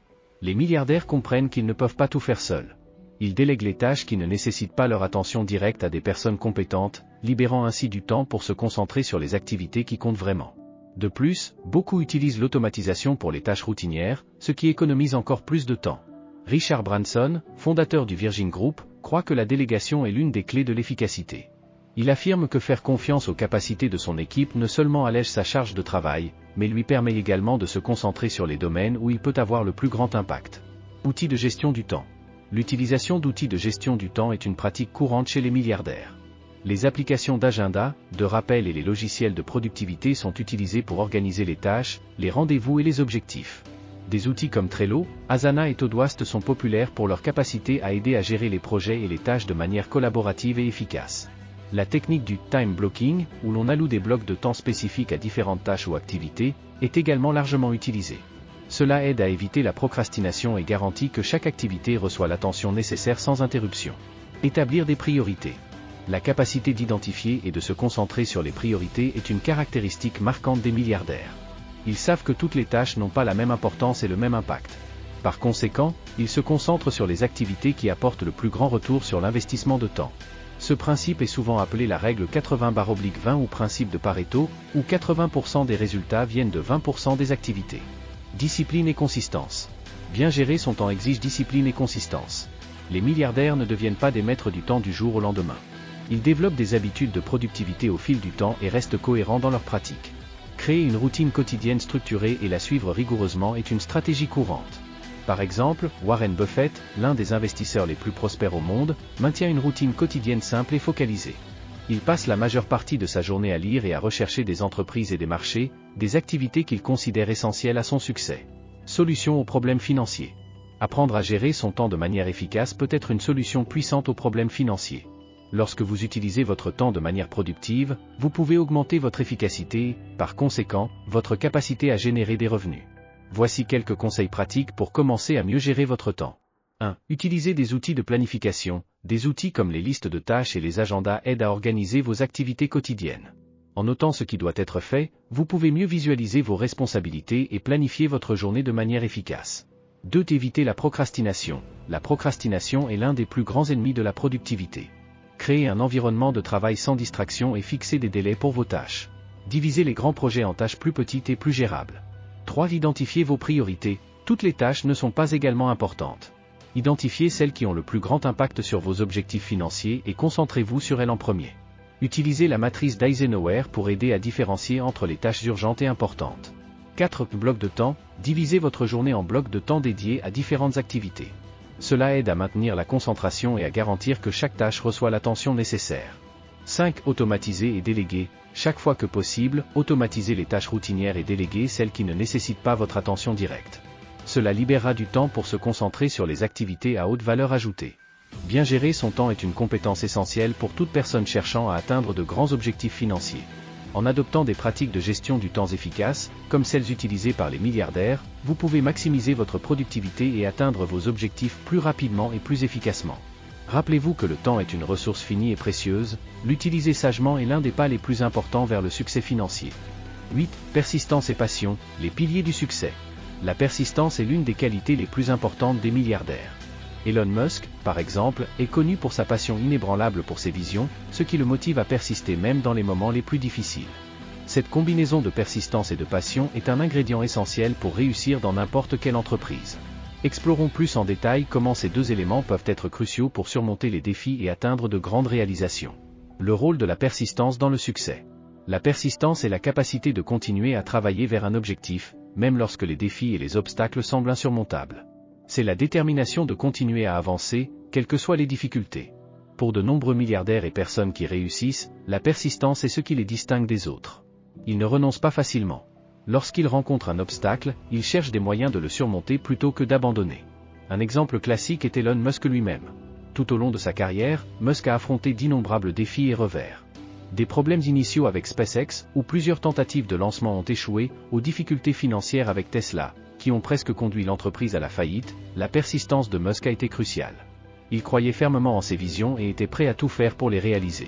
Les milliardaires comprennent qu'ils ne peuvent pas tout faire seuls. Ils délèguent les tâches qui ne nécessitent pas leur attention directe à des personnes compétentes, libérant ainsi du temps pour se concentrer sur les activités qui comptent vraiment. De plus, beaucoup utilisent l'automatisation pour les tâches routinières, ce qui économise encore plus de temps. Richard Branson, fondateur du Virgin Group, croit que la délégation est l'une des clés de l'efficacité. Il affirme que faire confiance aux capacités de son équipe ne seulement allège sa charge de travail, mais lui permet également de se concentrer sur les domaines où il peut avoir le plus grand impact. Outils de gestion du temps. L'utilisation d'outils de gestion du temps est une pratique courante chez les milliardaires. Les applications d'agenda, de rappel et les logiciels de productivité sont utilisés pour organiser les tâches, les rendez-vous et les objectifs. Des outils comme Trello, Asana et Todoist sont populaires pour leur capacité à aider à gérer les projets et les tâches de manière collaborative et efficace. La technique du time blocking, où l'on alloue des blocs de temps spécifiques à différentes tâches ou activités, est également largement utilisée. Cela aide à éviter la procrastination et garantit que chaque activité reçoit l'attention nécessaire sans interruption. Établir des priorités. La capacité d'identifier et de se concentrer sur les priorités est une caractéristique marquante des milliardaires. Ils savent que toutes les tâches n'ont pas la même importance et le même impact. Par conséquent, ils se concentrent sur les activités qui apportent le plus grand retour sur l'investissement de temps. Ce principe est souvent appelé la règle 80/20 ou principe de Pareto, où 80% des résultats viennent de 20% des activités. Discipline et consistance. Bien gérer son temps exige discipline et consistance. Les milliardaires ne deviennent pas des maîtres du temps du jour au lendemain. Ils développent des habitudes de productivité au fil du temps et restent cohérents dans leur pratique. Créer une routine quotidienne structurée et la suivre rigoureusement est une stratégie courante. Par exemple, Warren Buffett, l'un des investisseurs les plus prospères au monde, maintient une routine quotidienne simple et focalisée. Il passe la majeure partie de sa journée à lire et à rechercher des entreprises et des marchés, des activités qu'il considère essentielles à son succès. Solution aux problèmes financiers. Apprendre à gérer son temps de manière efficace peut être une solution puissante aux problèmes financiers. Lorsque vous utilisez votre temps de manière productive, vous pouvez augmenter votre efficacité et, par conséquent, votre capacité à générer des revenus. Voici quelques conseils pratiques pour commencer à mieux gérer votre temps. 1. Utilisez des outils de planification. Des outils comme les listes de tâches et les agendas aident à organiser vos activités quotidiennes. En notant ce qui doit être fait, vous pouvez mieux visualiser vos responsabilités et planifier votre journée de manière efficace. 2. Évitez la procrastination. La procrastination est l'un des plus grands ennemis de la productivité. Créez un environnement de travail sans distraction et fixez des délais pour vos tâches. Divisez les grands projets en tâches plus petites et plus gérables. 3. Identifiez vos priorités. Toutes les tâches ne sont pas également importantes. Identifiez celles qui ont le plus grand impact sur vos objectifs financiers et concentrez-vous sur elles en premier. Utilisez la matrice d'Eisenhower pour aider à différencier entre les tâches urgentes et importantes. 4. Blocs de temps. Divisez votre journée en blocs de temps dédiés à différentes activités. Cela aide à maintenir la concentration et à garantir que chaque tâche reçoit l'attention nécessaire. 5. Automatiser et déléguer. Chaque fois que possible, automatisez les tâches routinières et déléguez celles qui ne nécessitent pas votre attention directe. Cela libérera du temps pour se concentrer sur les activités à haute valeur ajoutée. Bien gérer son temps est une compétence essentielle pour toute personne cherchant à atteindre de grands objectifs financiers. En adoptant des pratiques de gestion du temps efficaces, comme celles utilisées par les milliardaires, vous pouvez maximiser votre productivité et atteindre vos objectifs plus rapidement et plus efficacement. Rappelez-vous que le temps est une ressource finie et précieuse, l'utiliser sagement est l'un des pas les plus importants vers le succès financier. 8. Persistance et passion, les piliers du succès. La persistance est l'une des qualités les plus importantes des milliardaires. Elon Musk, par exemple, est connu pour sa passion inébranlable pour ses visions, ce qui le motive à persister même dans les moments les plus difficiles. Cette combinaison de persistance et de passion est un ingrédient essentiel pour réussir dans n'importe quelle entreprise. Explorons plus en détail comment ces deux éléments peuvent être cruciaux pour surmonter les défis et atteindre de grandes réalisations. Le rôle de la persistance dans le succès. La persistance est la capacité de continuer à travailler vers un objectif, même lorsque les défis et les obstacles semblent insurmontables. C'est la détermination de continuer à avancer, quelles que soient les difficultés. Pour de nombreux milliardaires et personnes qui réussissent, la persistance est ce qui les distingue des autres. Ils ne renoncent pas facilement. Lorsqu'ils rencontrent un obstacle, ils cherchent des moyens de le surmonter plutôt que d'abandonner. Un exemple classique est Elon Musk lui-même. Tout au long de sa carrière, Musk a affronté d'innombrables défis et revers. Des problèmes initiaux avec SpaceX, où plusieurs tentatives de lancement ont échoué, aux difficultés financières avec Tesla, qui ont presque conduit l'entreprise à la faillite, la persistance de Musk a été cruciale. Il croyait fermement en ses visions et était prêt à tout faire pour les réaliser.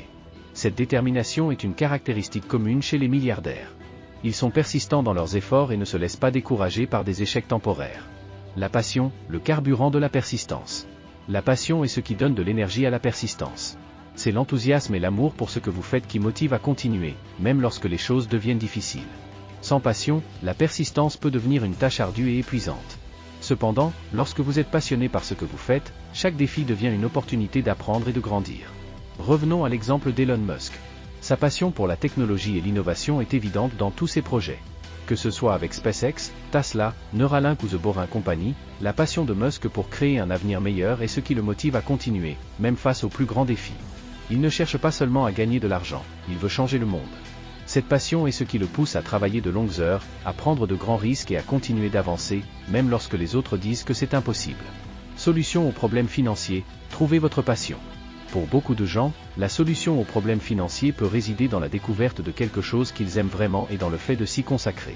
Cette détermination est une caractéristique commune chez les milliardaires. Ils sont persistants dans leurs efforts et ne se laissent pas décourager par des échecs temporaires. La passion, le carburant de la persistance. La passion est ce qui donne de l'énergie à la persistance. C'est l'enthousiasme et l'amour pour ce que vous faites qui motivent à continuer, même lorsque les choses deviennent difficiles. Sans passion, la persistance peut devenir une tâche ardue et épuisante. Cependant, lorsque vous êtes passionné par ce que vous faites, chaque défi devient une opportunité d'apprendre et de grandir. Revenons à l'exemple d'Elon Musk. Sa passion pour la technologie et l'innovation est évidente dans tous ses projets. Que ce soit avec SpaceX, Tesla, Neuralink ou The Boring Company, la passion de Musk pour créer un avenir meilleur est ce qui le motive à continuer, même face aux plus grands défis. Il ne cherche pas seulement à gagner de l'argent, il veut changer le monde. Cette passion est ce qui le pousse à travailler de longues heures, à prendre de grands risques et à continuer d'avancer, même lorsque les autres disent que c'est impossible. Solution aux problèmes financiers, trouvez votre passion. Pour beaucoup de gens, la solution aux problèmes financiers peut résider dans la découverte de quelque chose qu'ils aiment vraiment et dans le fait de s'y consacrer.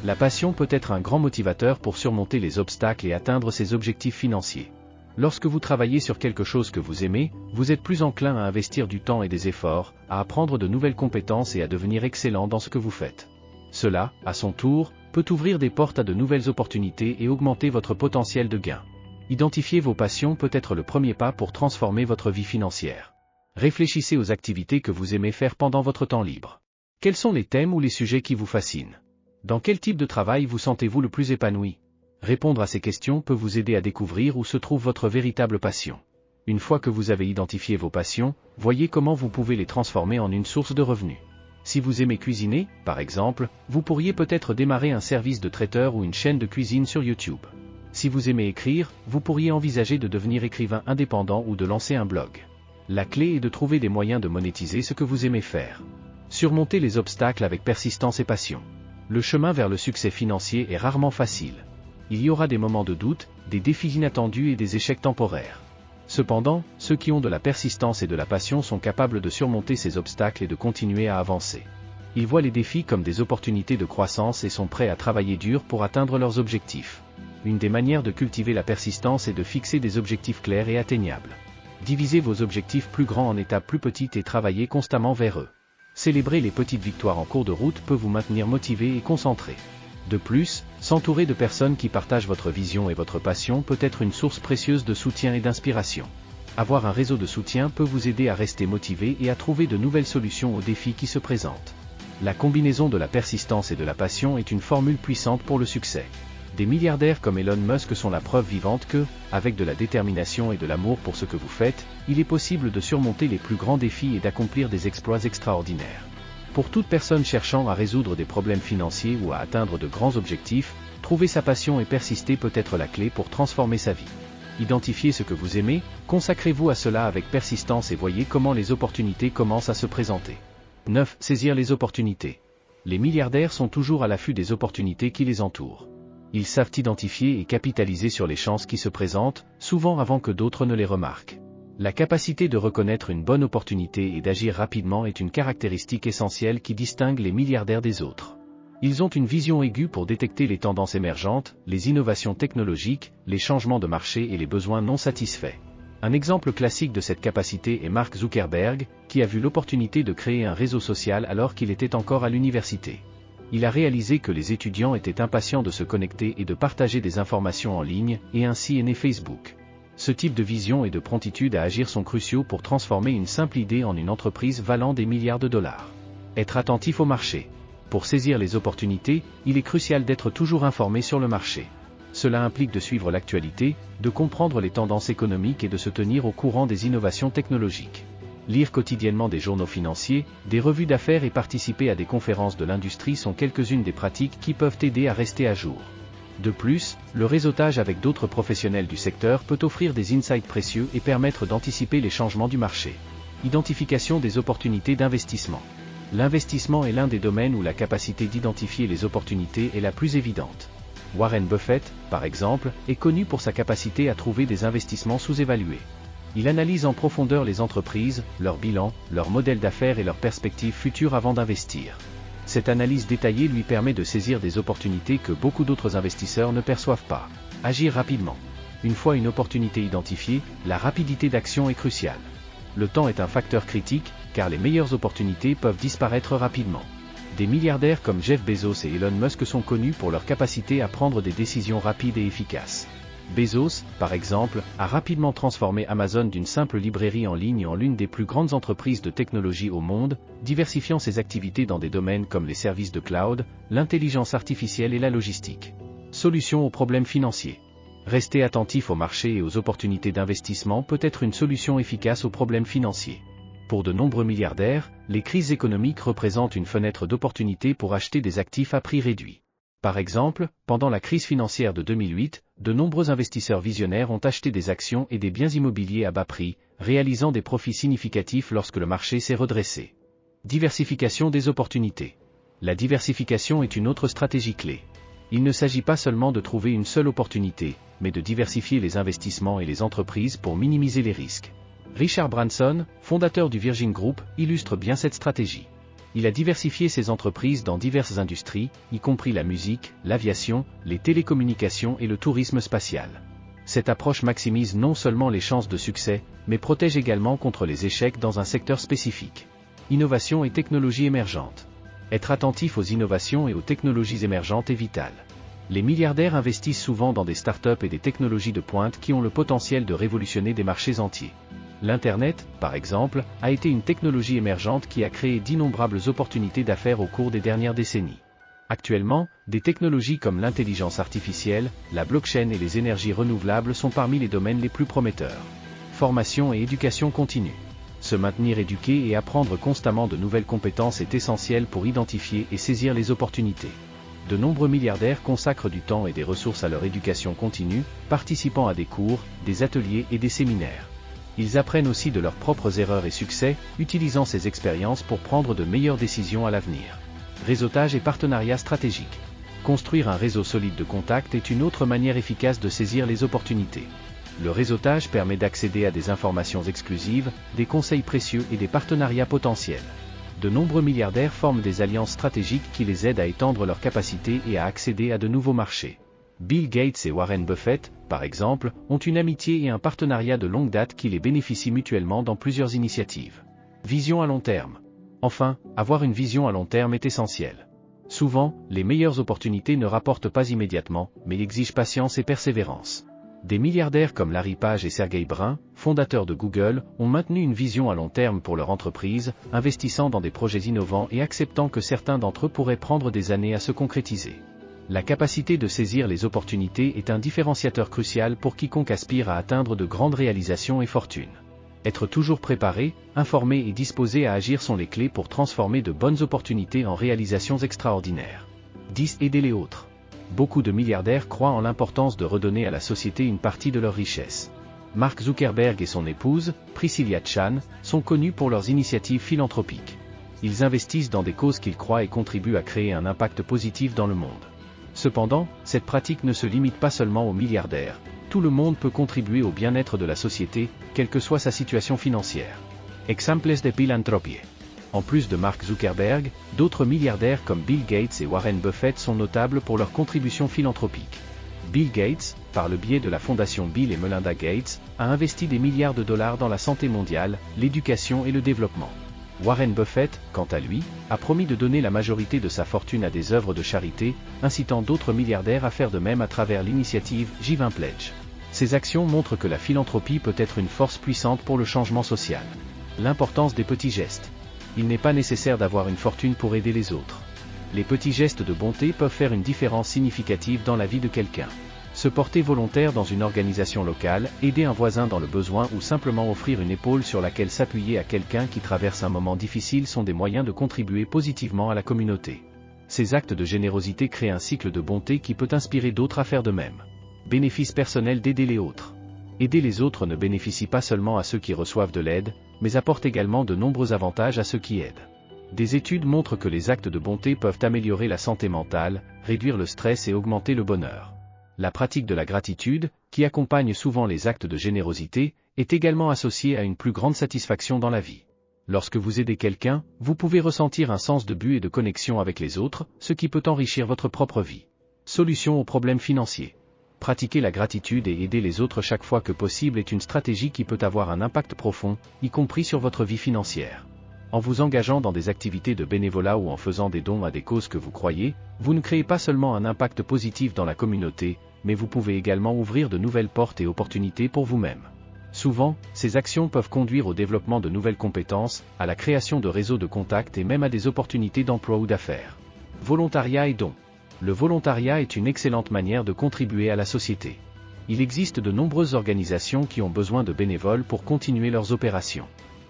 La passion peut être un grand motivateur pour surmonter les obstacles et atteindre ses objectifs financiers. Lorsque vous travaillez sur quelque chose que vous aimez, vous êtes plus enclin à investir du temps et des efforts, à apprendre de nouvelles compétences et à devenir excellent dans ce que vous faites. Cela, à son tour, peut ouvrir des portes à de nouvelles opportunités et augmenter votre potentiel de gain. Identifier vos passions peut être le premier pas pour transformer votre vie financière. Réfléchissez aux activités que vous aimez faire pendant votre temps libre. Quels sont les thèmes ou les sujets qui vous fascinent? Dans quel type de travail vous sentez-vous le plus épanoui? Répondre à ces questions peut vous aider à découvrir où se trouve votre véritable passion. Une fois que vous avez identifié vos passions, voyez comment vous pouvez les transformer en une source de revenus. Si vous aimez cuisiner, par exemple, vous pourriez peut-être démarrer un service de traiteur ou une chaîne de cuisine sur YouTube. Si vous aimez écrire, vous pourriez envisager de devenir écrivain indépendant ou de lancer un blog. La clé est de trouver des moyens de monétiser ce que vous aimez faire. Surmontez les obstacles avec persistance et passion. Le chemin vers le succès financier est rarement facile. Il y aura des moments de doute, des défis inattendus et des échecs temporaires. Cependant, ceux qui ont de la persistance et de la passion sont capables de surmonter ces obstacles et de continuer à avancer. Ils voient les défis comme des opportunités de croissance et sont prêts à travailler dur pour atteindre leurs objectifs. Une des manières de cultiver la persistance est de fixer des objectifs clairs et atteignables. Divisez vos objectifs plus grands en étapes plus petites et travaillez constamment vers eux. Célébrer les petites victoires en cours de route peut vous maintenir motivé et concentré. De plus, s'entourer de personnes qui partagent votre vision et votre passion peut être une source précieuse de soutien et d'inspiration. Avoir un réseau de soutien peut vous aider à rester motivé et à trouver de nouvelles solutions aux défis qui se présentent. La combinaison de la persistance et de la passion est une formule puissante pour le succès. Des milliardaires comme Elon Musk sont la preuve vivante que, avec de la détermination et de l'amour pour ce que vous faites, il est possible de surmonter les plus grands défis et d'accomplir des exploits extraordinaires. Pour toute personne cherchant à résoudre des problèmes financiers ou à atteindre de grands objectifs, trouver sa passion et persister peut être la clé pour transformer sa vie. Identifiez ce que vous aimez, consacrez-vous à cela avec persistance et voyez comment les opportunités commencent à se présenter. 9. Saisir les opportunités. Les milliardaires sont toujours à l'affût des opportunités qui les entourent. Ils savent identifier et capitaliser sur les chances qui se présentent, souvent avant que d'autres ne les remarquent. La capacité de reconnaître une bonne opportunité et d'agir rapidement est une caractéristique essentielle qui distingue les milliardaires des autres. Ils ont une vision aiguë pour détecter les tendances émergentes, les innovations technologiques, les changements de marché et les besoins non satisfaits. Un exemple classique de cette capacité est Mark Zuckerberg, qui a vu l'opportunité de créer un réseau social alors qu'il était encore à l'université. Il a réalisé que les étudiants étaient impatients de se connecter et de partager des informations en ligne, et ainsi est né Facebook. Ce type de vision et de promptitude à agir sont cruciaux pour transformer une simple idée en une entreprise valant des milliards de dollars. Être attentif au marché. Pour saisir les opportunités, il est crucial d'être toujours informé sur le marché. Cela implique de suivre l'actualité, de comprendre les tendances économiques et de se tenir au courant des innovations technologiques. Lire quotidiennement des journaux financiers, des revues d'affaires et participer à des conférences de l'industrie sont quelques-unes des pratiques qui peuvent aider à rester à jour. De plus, le réseautage avec d'autres professionnels du secteur peut offrir des insights précieux et permettre d'anticiper les changements du marché. Identification des opportunités d'investissement. L'investissement est l'un des domaines où la capacité d'identifier les opportunités est la plus évidente. Warren Buffett, par exemple, est connu pour sa capacité à trouver des investissements sous-évalués. Il analyse en profondeur les entreprises, leur bilan, leur modèle d'affaires et leurs perspectives futures avant d'investir. Cette analyse détaillée lui permet de saisir des opportunités que beaucoup d'autres investisseurs ne perçoivent pas. Agir rapidement. Une fois une opportunité identifiée, la rapidité d'action est cruciale. Le temps est un facteur critique, car les meilleures opportunités peuvent disparaître rapidement. Des milliardaires comme Jeff Bezos et Elon Musk sont connus pour leur capacité à prendre des décisions rapides et efficaces. Bezos, par exemple, a rapidement transformé Amazon d'une simple librairie en ligne en l'une des plus grandes entreprises de technologie au monde, diversifiant ses activités dans des domaines comme les services de cloud, l'intelligence artificielle et la logistique. Solution aux problèmes financiers. Rester attentif au marché et aux opportunités d'investissement peut être une solution efficace aux problèmes financiers. Pour de nombreux milliardaires, les crises économiques représentent une fenêtre d'opportunité pour acheter des actifs à prix réduit. Par exemple, pendant la crise financière de 2008, de nombreux investisseurs visionnaires ont acheté des actions et des biens immobiliers à bas prix, réalisant des profits significatifs lorsque le marché s'est redressé. Diversification des opportunités. La diversification est une autre stratégie clé. Il ne s'agit pas seulement de trouver une seule opportunité, mais de diversifier les investissements et les entreprises pour minimiser les risques. Richard Branson, fondateur du Virgin Group, illustre bien cette stratégie. Il a diversifié ses entreprises dans diverses industries, y compris la musique, l'aviation, les télécommunications et le tourisme spatial. Cette approche maximise non seulement les chances de succès, mais protège également contre les échecs dans un secteur spécifique. Innovation et technologies émergentes. Être attentif aux innovations et aux technologies émergentes est vital. Les milliardaires investissent souvent dans des startups et des technologies de pointe qui ont le potentiel de révolutionner des marchés entiers. L'Internet, par exemple, a été une technologie émergente qui a créé d'innombrables opportunités d'affaires au cours des dernières décennies. Actuellement, des technologies comme l'intelligence artificielle, la blockchain et les énergies renouvelables sont parmi les domaines les plus prometteurs. Formation et éducation continue. Se maintenir éduqué et apprendre constamment de nouvelles compétences est essentiel pour identifier et saisir les opportunités. De nombreux milliardaires consacrent du temps et des ressources à leur éducation continue, participant à des cours, des ateliers et des séminaires. Ils apprennent aussi de leurs propres erreurs et succès, utilisant ces expériences pour prendre de meilleures décisions à l'avenir. Réseautage et partenariat stratégique. Construire un réseau solide de contacts est une autre manière efficace de saisir les opportunités. Le réseautage permet d'accéder à des informations exclusives, des conseils précieux et des partenariats potentiels. De nombreux milliardaires forment des alliances stratégiques qui les aident à étendre leurs capacités et à accéder à de nouveaux marchés. Bill Gates et Warren Buffett, par exemple, ont une amitié et un partenariat de longue date qui les bénéficient mutuellement dans plusieurs initiatives. Vision à long terme. Enfin, avoir une vision à long terme est essentiel. Souvent, les meilleures opportunités ne rapportent pas immédiatement, mais exigent patience et persévérance. Des milliardaires comme Larry Page et Sergey Brin, fondateurs de Google, ont maintenu une vision à long terme pour leur entreprise, investissant dans des projets innovants et acceptant que certains d'entre eux pourraient prendre des années à se concrétiser. La capacité de saisir les opportunités est un différenciateur crucial pour quiconque aspire à atteindre de grandes réalisations et fortunes. Être toujours préparé, informé et disposé à agir sont les clés pour transformer de bonnes opportunités en réalisations extraordinaires. 10. Aider les autres. Beaucoup de milliardaires croient en l'importance de redonner à la société une partie de leur richesse. Mark Zuckerberg et son épouse, Priscilla Chan, sont connus pour leurs initiatives philanthropiques. Ils investissent dans des causes qu'ils croient et contribuent à créer un impact positif dans le monde. Cependant, cette pratique ne se limite pas seulement aux milliardaires. Tout le monde peut contribuer au bien-être de la société, quelle que soit sa situation financière. Exemples de philanthropie. En plus de Mark Zuckerberg, d'autres milliardaires comme Bill Gates et Warren Buffett sont notables pour leurs contributions philanthropiques. Bill Gates, par le biais de la fondation Bill et Melinda Gates, a investi des milliards de dollars dans la santé mondiale, l'éducation et le développement. Warren Buffett, quant à lui, a promis de donner la majorité de sa fortune à des œuvres de charité, incitant d'autres milliardaires à faire de même à travers l'initiative J20 Pledge. Ces actions montrent que la philanthropie peut être une force puissante pour le changement social. L'importance des petits gestes. Il n'est pas nécessaire d'avoir une fortune pour aider les autres. Les petits gestes de bonté peuvent faire une différence significative dans la vie de quelqu'un. Se porter volontaire dans une organisation locale, aider un voisin dans le besoin ou simplement offrir une épaule sur laquelle s'appuyer à quelqu'un qui traverse un moment difficile sont des moyens de contribuer positivement à la communauté. Ces actes de générosité créent un cycle de bonté qui peut inspirer d'autres à faire de même. Bénéfice personnel d'aider les autres. Aider les autres ne bénéficie pas seulement à ceux qui reçoivent de l'aide, mais apporte également de nombreux avantages à ceux qui aident. Des études montrent que les actes de bonté peuvent améliorer la santé mentale, réduire le stress et augmenter le bonheur. La pratique de la gratitude, qui accompagne souvent les actes de générosité, est également associée à une plus grande satisfaction dans la vie. Lorsque vous aidez quelqu'un, vous pouvez ressentir un sens de but et de connexion avec les autres, ce qui peut enrichir votre propre vie. Solution aux problèmes financiers. Pratiquer la gratitude et aider les autres chaque fois que possible est une stratégie qui peut avoir un impact profond, y compris sur votre vie financière. En vous engageant dans des activités de bénévolat ou en faisant des dons à des causes que vous croyez, vous ne créez pas seulement un impact positif dans la communauté, mais vous pouvez également ouvrir de nouvelles portes et opportunités pour vous-même. Souvent, ces actions peuvent conduire au développement de nouvelles compétences, à la création de réseaux de contacts et même à des opportunités d'emploi ou d'affaires. Volontariat et dons. Le volontariat est une excellente manière de contribuer à la société. Il existe de nombreuses organisations qui ont besoin de bénévoles pour continuer leurs opérations.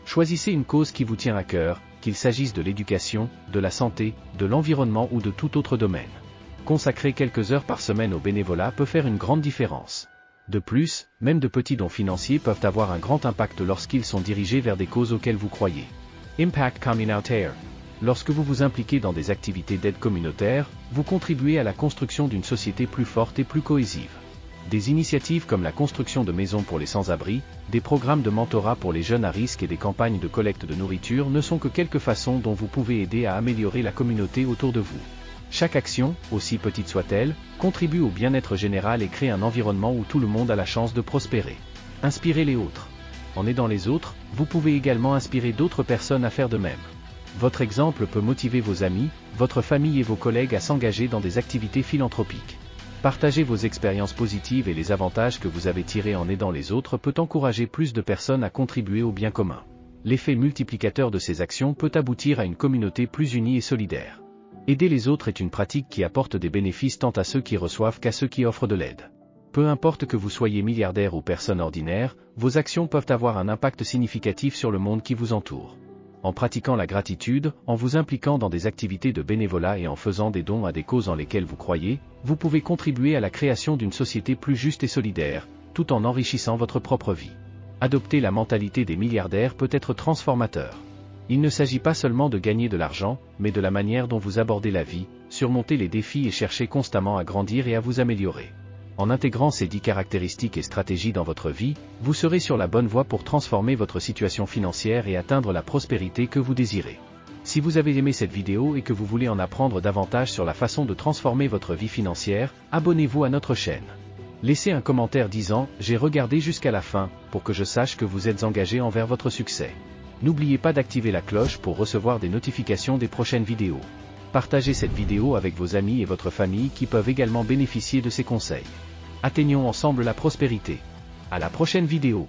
Choisissez une cause qui vous tient à cœur, qu'il s'agisse de l'éducation, de la santé, de l'environnement ou de tout autre domaine. Consacrer quelques heures par semaine au bénévolat peut faire une grande différence. De plus, même de petits dons financiers peuvent avoir un grand impact lorsqu'ils sont dirigés vers des causes auxquelles vous croyez. Impact communautaire. Lorsque vous vous impliquez dans des activités d'aide communautaire, vous contribuez à la construction d'une société plus forte et plus cohésive. Des initiatives comme la construction de maisons pour les sans-abri, des programmes de mentorat pour les jeunes à risque et des campagnes de collecte de nourriture ne sont que quelques façons dont vous pouvez aider à améliorer la communauté autour de vous. Chaque action, aussi petite soit-elle, contribue au bien-être général et crée un environnement où tout le monde a la chance de prospérer. Inspirez les autres. En aidant les autres, vous pouvez également inspirer d'autres personnes à faire de même. Votre exemple peut motiver vos amis, votre famille et vos collègues à s'engager dans des activités philanthropiques. Partager vos expériences positives et les avantages que vous avez tirés en aidant les autres peut encourager plus de personnes à contribuer au bien commun. L'effet multiplicateur de ces actions peut aboutir à une communauté plus unie et solidaire. Aider les autres est une pratique qui apporte des bénéfices tant à ceux qui reçoivent qu'à ceux qui offrent de l'aide. Peu importe que vous soyez milliardaire ou personne ordinaire, vos actions peuvent avoir un impact significatif sur le monde qui vous entoure. En pratiquant la gratitude, en vous impliquant dans des activités de bénévolat et en faisant des dons à des causes en lesquelles vous croyez, vous pouvez contribuer à la création d'une société plus juste et solidaire, tout en enrichissant votre propre vie. Adopter la mentalité des milliardaires peut être transformateur. Il ne s'agit pas seulement de gagner de l'argent, mais de la manière dont vous abordez la vie, surmonter les défis et chercher constamment à grandir et à vous améliorer. En intégrant ces 10 caractéristiques et stratégies dans votre vie, vous serez sur la bonne voie pour transformer votre situation financière et atteindre la prospérité que vous désirez. Si vous avez aimé cette vidéo et que vous voulez en apprendre davantage sur la façon de transformer votre vie financière, abonnez-vous à notre chaîne. Laissez un commentaire disant « J'ai regardé jusqu'à la fin » pour que je sache que vous êtes engagé envers votre succès. N'oubliez pas d'activer la cloche pour recevoir des notifications des prochaines vidéos. Partagez cette vidéo avec vos amis et votre famille qui peuvent également bénéficier de ces conseils. Atteignons ensemble la prospérité. À la prochaine vidéo.